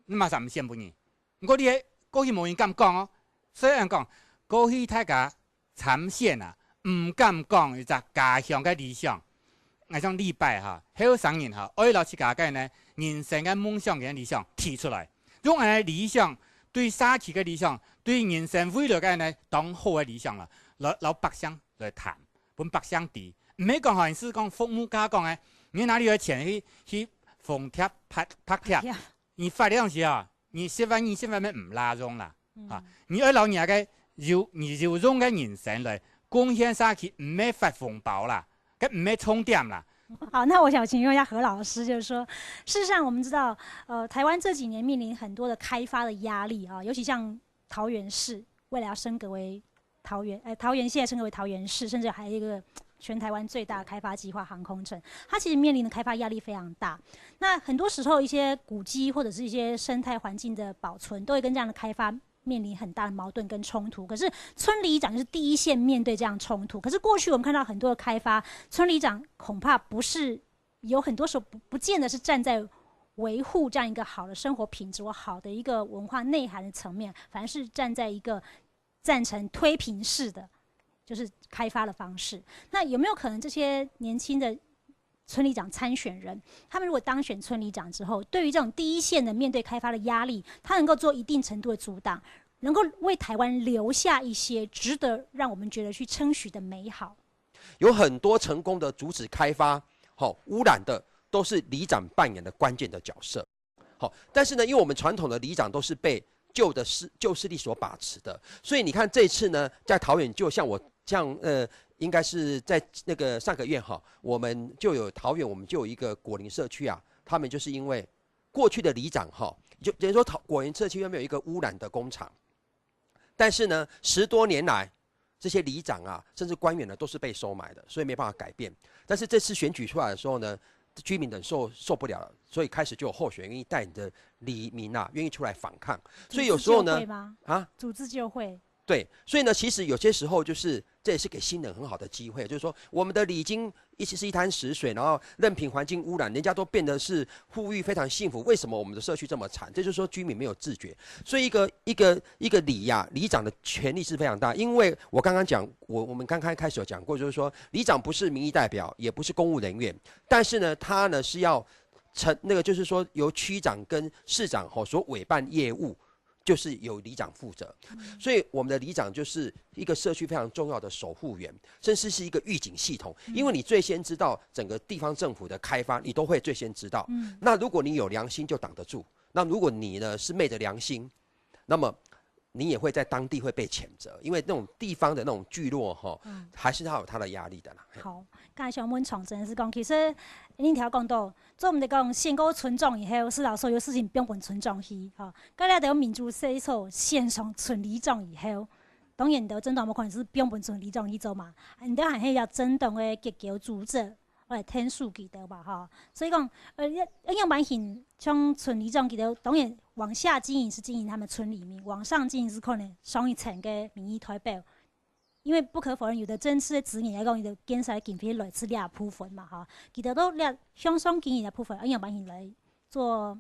你馬上唔羨慕你。不過你過去冇人敢講哦，雖然講過去大家參選啊。唔敢講一隻家鄉嘅理想，我想禮拜好生人我老師家嘅呢人生嘅夢想嘅理想提出來，用安尼理想對社區嘅理想，對人生未來嘅呢當好嘅理想啦，老百姓來談，本百姓知，唔係講係是講父母家講嘅，你哪裡有錢去縫貼拍貼，你發呢樣時你10萬20萬咪唔拉中啦，你要老人嘅有用嘅人生來。貢獻社區唔係發紅包啦，咁唔係充電啦。好，那我想請問一下何老師，就是說，事實上我們知道，台灣這幾年面臨很多的開發的壓力啊，尤其像桃園市，未來要升格為桃園現在升格為桃園市，甚至還有一個全台灣最大的開發計劃航空城，它其實面臨的開發壓力非常大。那很多時候一些古蹟或者是一些生態環境的保存，都會跟這樣的開發面臨很大的矛盾跟衝突，可是村里長就是第一線面對這樣衝突。可是過去我們看到很多的開發，村里長恐怕不是有很多時候不見得是站在維護這樣一個好的生活品質或好的一個文化內涵的層面，反而是站在一個贊成推平式的，就是開發的方式。那有沒有可能這些年輕的村里長參選人，他們如果當選村里長之後，對於這種第一線的面對開發的壓力，他能夠做一定程度的阻擋，能夠為台灣留下一些值得讓我們覺得去稱許的美好。有很多成功的阻止開發、污染的，都是里長扮演的關鍵的角色。但是呢，因為我們傳統的里長都是被舊勢力所把持的，所以你看這次呢，在桃園就像應該是在那個上個月我們就有桃園，我們就有一個果林社區啊，他們就是因為過去的里長就等於說果林社區有沒有一個污染的工廠，但是呢10多年來這些里長啊，甚至官員呢都是被收買的，所以沒辦法改變。但是這次選舉出來的時候呢，居民等受不了了，所以開始就有候選人願意帶你的里民啊，願意出來反抗。所以有時候呢，組織就會。對，所以呢，其實有些時候就是這也是給新人很好的機會，就是說我們的里已經是一灘死水，然後任憑環境污染，人家都變得是富裕非常幸福，為什麼我們的社區這麼慘？這就是說居民沒有自覺，所以一個里長的權力是非常大。因為我剛剛講，我們剛開始有講過，就是說里長不是民意代表，也不是公務人員，但是呢，他呢是要就是說由區長跟市長所委辦業務。就是由里長負責，所以我們的里長就是一個社區非常重要的守護員，甚至是一個預警系統，因為你最先知道整個地方政府的開發，你都會最先知道。那如果你有良心就擋得住，那如果你呢是昧着良心，那麼你也會在當地會被譴責，因為那種地方的那種聚落還是它有它的壓力的啦。好，剛才我們從真是講，其實恁條講到，做唔得講先過村長以後，是老所有事情不用本村長去，咁咧就民主制度先上村里長以後，當然就真當冇可能是不用本村里長去做嘛，你都係要真當嘅結構組織。我來聽數據的吧，所以講，一樣版型像村里長記得，當然往下經營是經營他們村里面，往上經營是可能上一層嘅民意代表，因為不可否認，有的政治嘅資源嚟講，有的建設經費來自兩部分嘛，記得都兩向上經營的部分，一樣版型來做，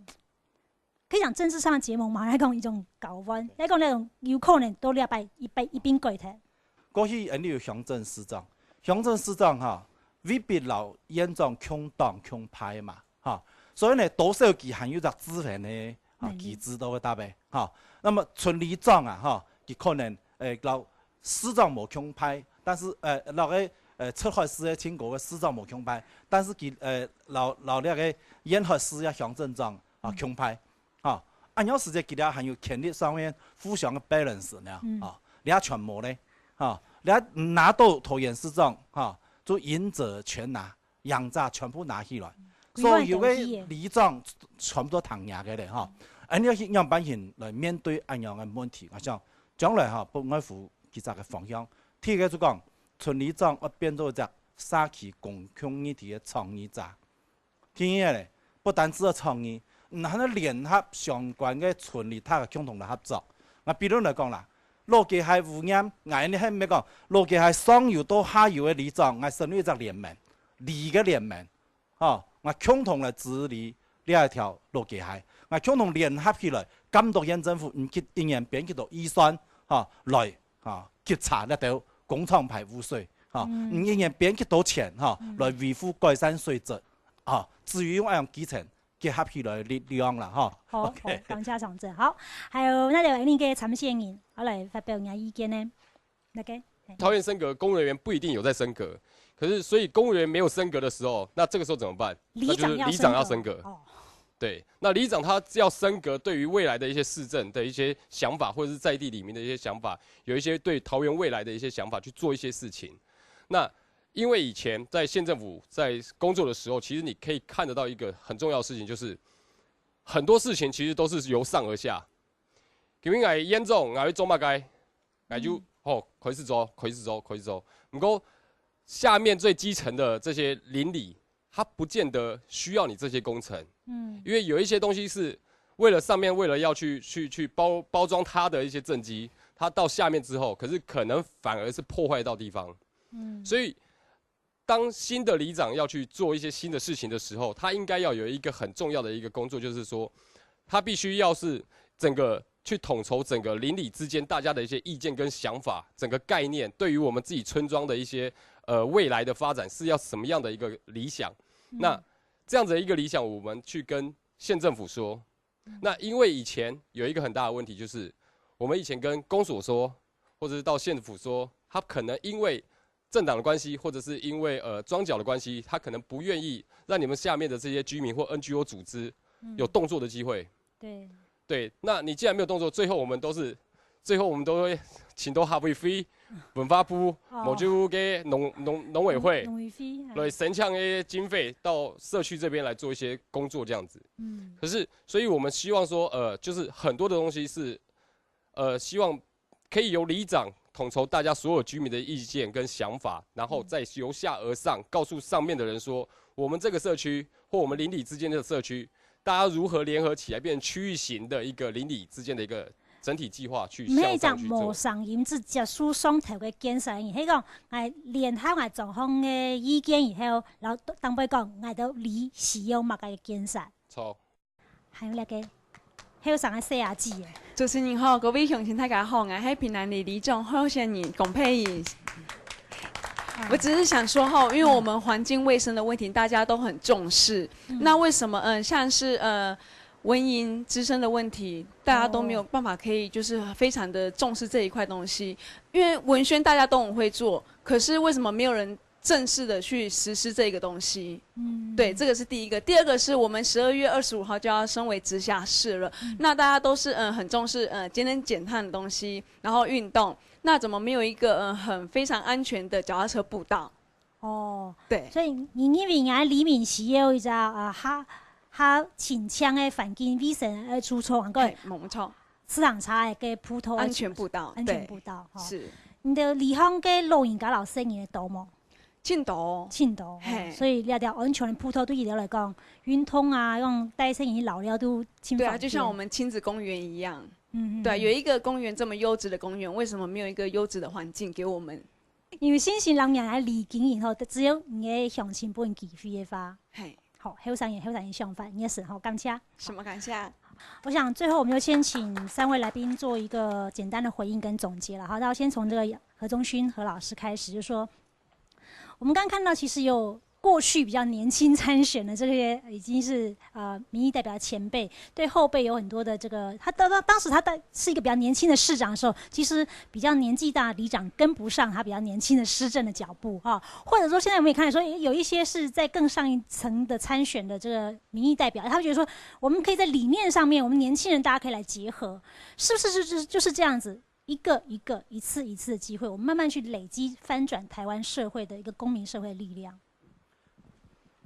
可以講政治上的結盟嘛，嚟講一種搞彎，嚟講那種有可能都兩擺一邊舉體。過去你有鄉鎮市長未必老嚴重強黨強派嘛，所以呢，多少佢含有隻資源呢，機制都會搭配，那麼村里長啊，佢可能老市長冇強派，但是老個出海市嘅全國嘅市長冇強派，但是佢老那個沿海市嘅鄉鎮長強派，安样世界其实还有权力上面互相的 balance 呢，你要全部呢，你要拿到桃园市长，就赢者全拿，赢者全部拿起来，所有的里长全部都同赢嘅咧，安样样版型来面对安样的问题，我想将来不外乎其他嘅方向。第一个就讲，村里长要变做一个社区共享议题的倡议者。第二咧，不单止要倡议，还要联合相关的村里他嘅共同来合作。比如来讲啦，罗家海污染，你喺咩讲？罗家海上游到下游的里长，成立一个联盟，里嘅联盟，我共同来治理呢一条罗家海，共同联合起来，监督县政府唔去应用编辑到预算，来检查呢条工厂排污水，唔应用编辑到钱，来维护改善水质，至于用样基层结合起来的力量啦，好，感谢常政。好，还有那个你嘅参选人，我来发表下意见呢。那个桃园升格，公务人员不一定有在升格，可是所以公务人员没有升格的时候，那这个时候怎么办？那就是里长要升格。对，那里长他要升格，对于未来的一些市政的一些想法，或者是在地里面的一些想法，有一些对桃园未来的一些想法去做一些事情。那因为以前在县政府在工作的时候，其实你可以看得到一个很重要的事情，就是很多事情其实都是由上而下。究竟係嚴重，係做乜嘅？係就開始做。不過下面最基層的這些鄰里，它不見得需要你這些工程。因為有一些東西是為了上面為了要去包裝它的一些政績，它到下面之後，可是可能反而是破壞到地方。所以當新的里長要去做一些新的事情的時候，他應該要有一個很重要的一個工作，就是說，他必須要是整個去統籌整個鄰里之間大家的一些意見跟想法，整個概念對於我們自己村莊的一些未來的發展是要什麼樣的一個理想。那這樣子的一個理想，我們去跟縣政府說。那因為以前有一個很大的問題，就是我們以前跟公所說，或者是到縣府說，他可能因為政黨的關係，或者是因為莊腳的關係，他可能不願意讓你們下面的這些居民或 NGO 組織有動作的機會。對，那你既然沒有動作，最後我們都會請到合會費、文化部、某就給農委會來申請嘅經費到社區這邊來做一些工作，這樣子。可是，所以我們希望說，就是很多的東西是，希望可以由里長統籌大家所有居民的意見跟想法，然後再由下而上告訴上面的人說，我們這個社區或我們鄰里之間的社區，大家如何聯合起來變成區域型的一個鄰里之間的一個整體計劃去向上去做。唔係講無上言直接輸上頭嘅建設，而係講係聯合我狀況嘅意見以後，然後當佢講我到里需要乜嘅建設。錯。還有那個還有上嘅寫字嘅。主持人好，各位鄉親大家好，我係平南里里長候選人龔佩儀。我只是想說哈，因為我們環境衛生的問題大家都很重視，那為什麼像是蚊蠅滋生的問題，大家都沒有辦法可以就是非常的重視這一塊東西？因為文宣大家都很會做，可是為什麼沒有人正式的去實施這個東西？對，這個是第一個。第二個是我們12月25號就要升為直轄市了，那大家都是很重視節能減碳的東西，然後運動。那怎麼沒有一個非常安全的腳踏車步道？對。所以你認為俺里面需要一個較清強的環境衛生出錯，還個冇錯，市場差嘅步道安全步道，安全步道。是。你的里鄉嘅老人家老細你多嗎？真多。所以呢條安全的步道對伊哋嚟講，運動啊，用帶生意老了都輕鬆。對啊，就像我們親子公園一樣。對，有一個公園這麼優質的公園，為什麼沒有一個優質的環境給我們？因為新型人員來離境以後，只有你嘅鄉親本機會嘅話。好，後生人想法，你也是好，感謝。什麼感謝？我想最後我們就先請3位來賓做一個簡單的回應跟總結了。好，那先從這個何宗勳何老師開始，就說我們剛看到其實有过去比较年轻参选的这些已经是民意代表的前辈，对后辈有很多的这个，当时他是一个比较年轻的市长的时候，其实比较年纪大的里长跟不上他比较年轻的施政的脚步啊，或者说现在我们也看到说有一些是在更上一层的参选的这个民意代表，他们觉得说我们可以在理念上面，我们年轻人大家可以来结合，是不是就是这样子？一次一次的机会，我们慢慢去累积翻转台湾社会的一个公民社会的力量。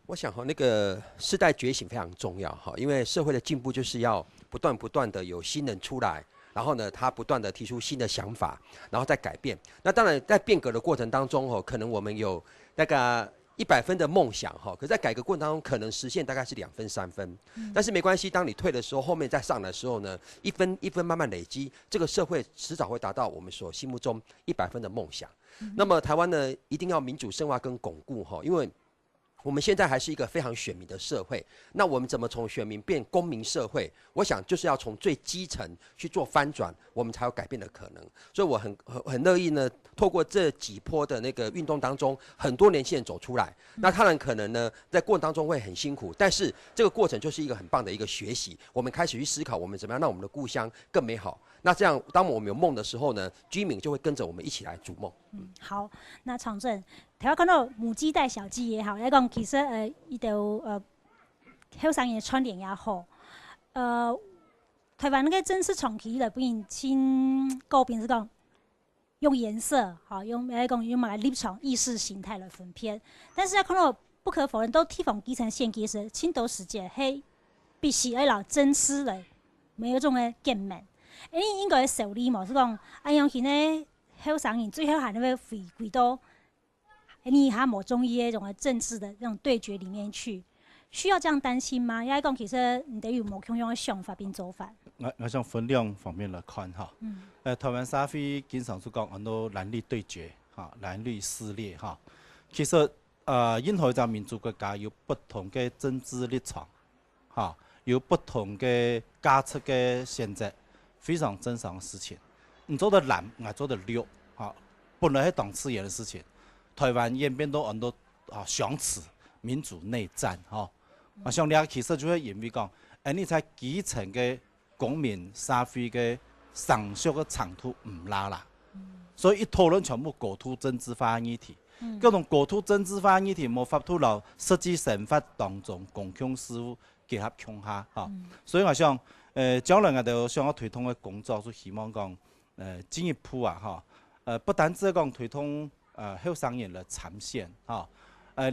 我想那个世代觉醒非常重要因为社会的进步就是要不断的有新人出来，然后呢，他不断的提出新的想法，然后再改变。那当然在变革的过程当中可能我们有那个100分的梦想可是在改革过程当中可能实现大概是2分3分，但是没关系，当你退的时候，后面再上的时候呢，一分一分慢慢累积，这个社会迟早会达到我们所心目中100分的梦想。那么台湾呢，一定要民主深化跟巩固因为我们现在还是一个非常选民的社会，那我们怎么从选民变公民社会？我想就是要从最基层去做翻转，我们才有改变的可能。所以我很乐意呢，透过这几波的那个运动当中，很多年轻人走出来。那当然可能呢，在过程当中会很辛苦，但是这个过程就是一个很棒的一个学习。我们开始去思考，我们怎么样让我们的故乡更美好。那这样，当我们有梦的时候呢，居民就会跟着我们一起来逐梦。好，那常正，台湾看到母鸡带小鸡也好，来讲其实伊就后生的串联也好，台湾那个正式重启了，不因亲高边是讲用颜色，好用来讲用马来立场意识形态来分偏，但是要看到不可否认，都地方基层县其实青岛世界嘿必须要老真吃嘞，没有种的见面。应该受理嘛，是讲用现在后生人最后还能够回到你还某中医那种政治的那种对决里面去，需要这样担心吗？因为讲其实你得有某种的想法并做法。我想分两方面来看台湾社会经常是讲很多蓝绿对决蓝绿撕裂其实任何一个民主国家有不同的政治立场有不同的价值的选择。非常正常的事情，你做的蓝，我做的绿，本来是党次元的事情，台湾演变到很多相似民主内战像你其实就会因为讲，你在基层的公民社会的上述的长度唔拉啦，所以一讨论全部国土政治化议题，各种国土政治化议题无法度到实际生活当中公共事务结合强下所以我想。将来我哋想要推动的工作，是希望讲，进一步不单止讲推动后生人来参选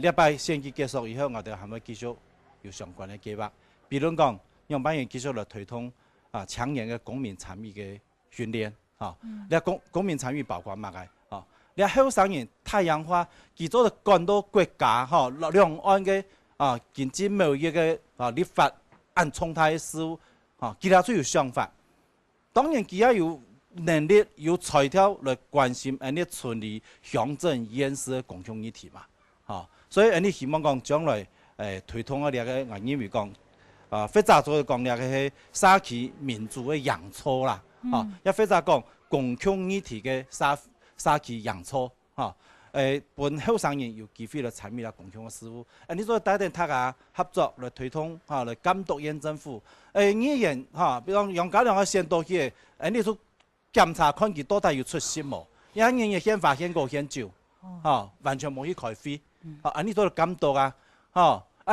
礼拜选举结束以后，我哋还会继续有相关的计划，比如讲，让班员继续来推动强严的公民参与的训练你公民参与包括乜嘅你后生人太阳花，佢做的干到国家两岸嘅经济贸易嘅立法按冲太事务。其他都有想法，当然，佢也有能力、有材料来关心啲村里乡镇县市的公共议题嘛，所以你希望讲将来推动我哋我认为讲或者做讲个係社區民主的养初啦，也或者讲公共议题嘅社區养初本后生人有機會來參與啦公共嘅事務。你做帶定大家合作來推動來監督縣政府。議員比如講楊家良嘅先導去，你做檢查看佢到底有出息冇？因為人嘅憲法憲高憲久，完全冇去開會。你做監督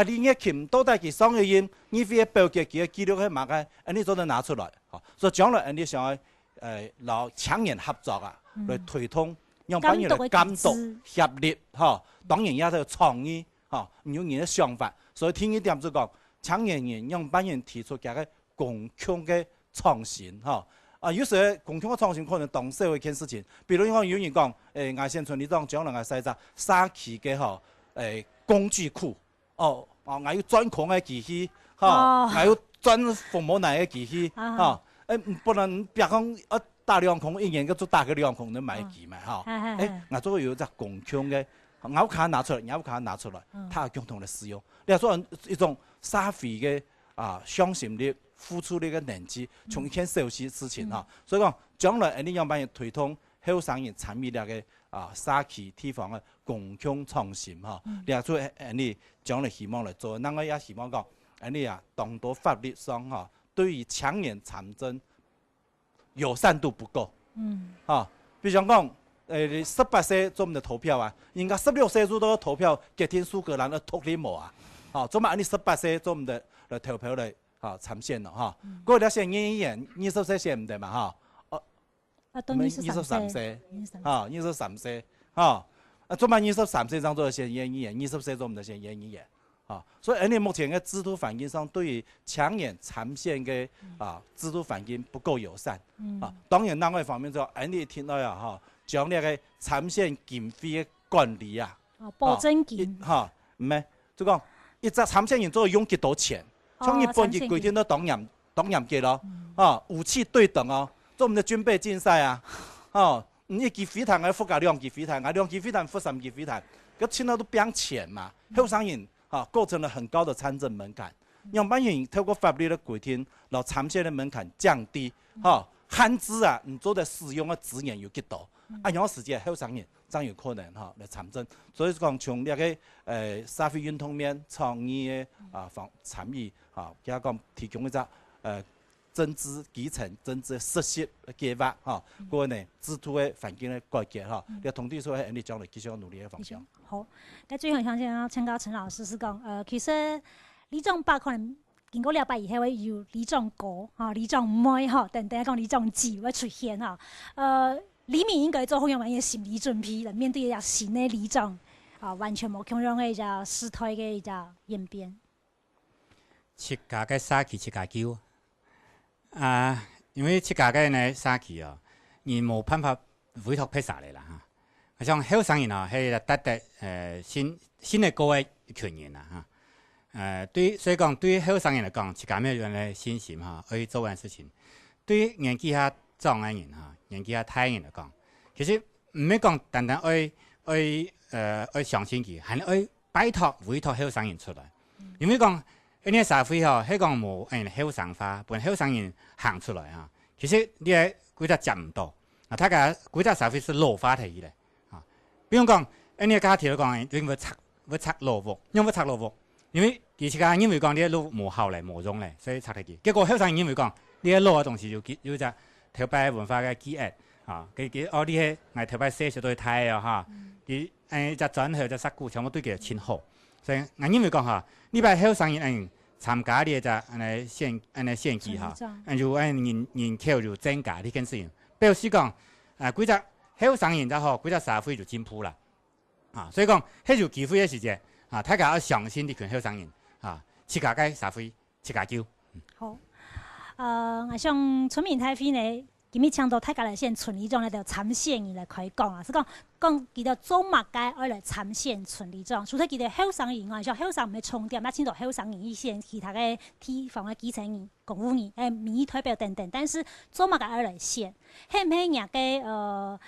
你嘅琴到底佢上嘅人，你非要標記佢嘅記錄係乜嘅？你做得拿出來。所以將來你想攞強人合作來推動。讓班人嚟監督協力，當然也有創意，唔有人嘅想法。所以聽一點就講，強人讓班人提出一個共享嘅創新，有時共享嘅創新可能當社會件事情，比如講有人講，外縣村你當將來嘅細隻社區嘅工具庫，我要專控嘅機器，我要專服務內嘅機器，不能別講大量空一年個做大個量空能買機嘛我做有隻共享嘅，我卡拿出來，我卡拿出來，它共同來使用。你話做一種社會嘅相信力、付出力嘅能力，從一件小事情所以講將來你讓班人推動后生人参与了个xã區地方嘅共享創新吼，列出你將來希望來做，咱個也希望講，你當到法律上吼，對於青年參政友善度不夠，比如講18歲做唔到投票啊，人家16歲做到投票，決定蘇格蘭嘅脫離冇啊，做乜你18歲做唔到來投票來參選咯哈，嗰條選議員20歲選唔得嘛哈。23歲，23歲，做乜23歲當做選議員，20歲做唔到選議員，所以你目前嘅制度環境上，對於青年參選嘅制度環境不夠友善，當然另外一方面就，你聽到呀將呢個參選經費嘅管理啊，保證金，唔係，就講一隻參選人做用幾多錢，像日本佢規定都當然嘅咯，武器對等哦。做我們的軍備競賽啊，你支飛彈，我複加2支飛彈，2支飛彈複3支飛彈，咁現在都變錢嘛。後生人構成了很高的參政門檻，讓班人透過法律的規定，讓參選的門檻降低，限制你做的使用的資源有幾多，有時間後生人真有可能來參政。所以講從呢個社會運動面倡議的參與，佢講提供一隻政治基層、政治實習計劃，嗰個呢制度嘅環境嘅改革，你同啲所謂你將來繼續努力嘅方向。好，那最後想請教陳老師是講，其實李總爸可能經過了解以後會有李總哥、李總妹等等講李總姊會出現李明應該做好樣嘅心理準備嚟面對一個新嘅李總，完全冇強樣嘅一個時代嘅一個演變。七家嘅xã區七家叫。因為七家嘅呢xã區你冇辦法委託披薩嚟啦嚇。像後生人係得新嘅高嘅一群人啦所以講對於後生人嚟講，七家咩樣嘅信心可以做件事情。對於年紀較長嘅人年紀較大嘅人嚟講，其實唔係講單單愛相信佢，係愛拜託委託後生人出來，因為講。呢個社會係講冇後生化，本後生人行出來其實你係規則接唔到，大家規則社會是老化體嘅比如講，呢個家庭嚟講，你會拆老屋，因為拆老屋，因為其實因為講呢個路冇效嚟冇用嚟，所以拆體結。結果後生人因為講呢個老嘅東西要隻頭擺文化嘅記憶佢呢啲係頭擺寫上都係睇佢隻轉頭隻殺股全部都叫簽好，所以因為講呢擺後生人參加呢就選舉就人口就增加呢件事情，表示講規則後生人就規則社會就進步啦所以講迄就機會嘅時節大家要相信呢群後生人七家嘅社會七家叫。好，我想村民太飛呢。今日倡導大家來選村里長咧，就參選人來可以講是講佢哋做乜嘅愛來參選村里長，除咗佢哋後生人外，像後生唔係重點，那請到後生人以選其他嘅地方嘅基層人、公務員、民意代表等等，但是做乜嘅愛來選，係唔係人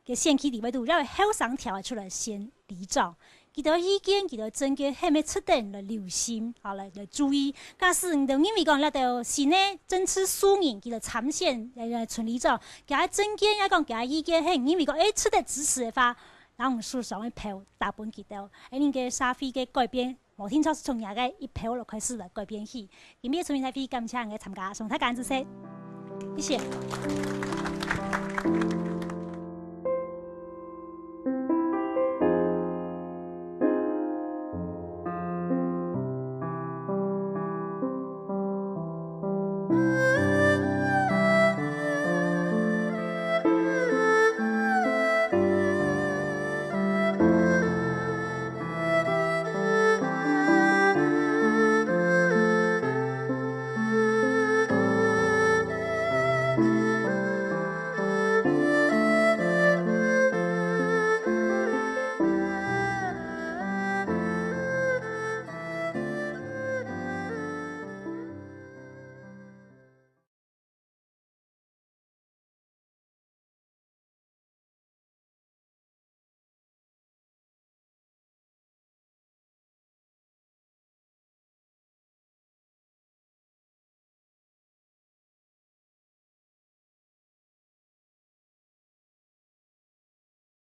嘅選區裡面度，因為後生跳出來選里長。佢哋意見，佢哋證據係咪出定嚟留心，來注意。假使唔同因為講，咧就新嘅政治素人，佢哋參選村里長，佢哋證據也講，佢哋意見係因為講，出得支持嘅話，然後數上嘅票大本佢哋，你嘅社會嘅改變，無聽錯是從廿個一票就開始來改變起。今日村民太飛感謝人嘅參加，送大家支持，謝謝。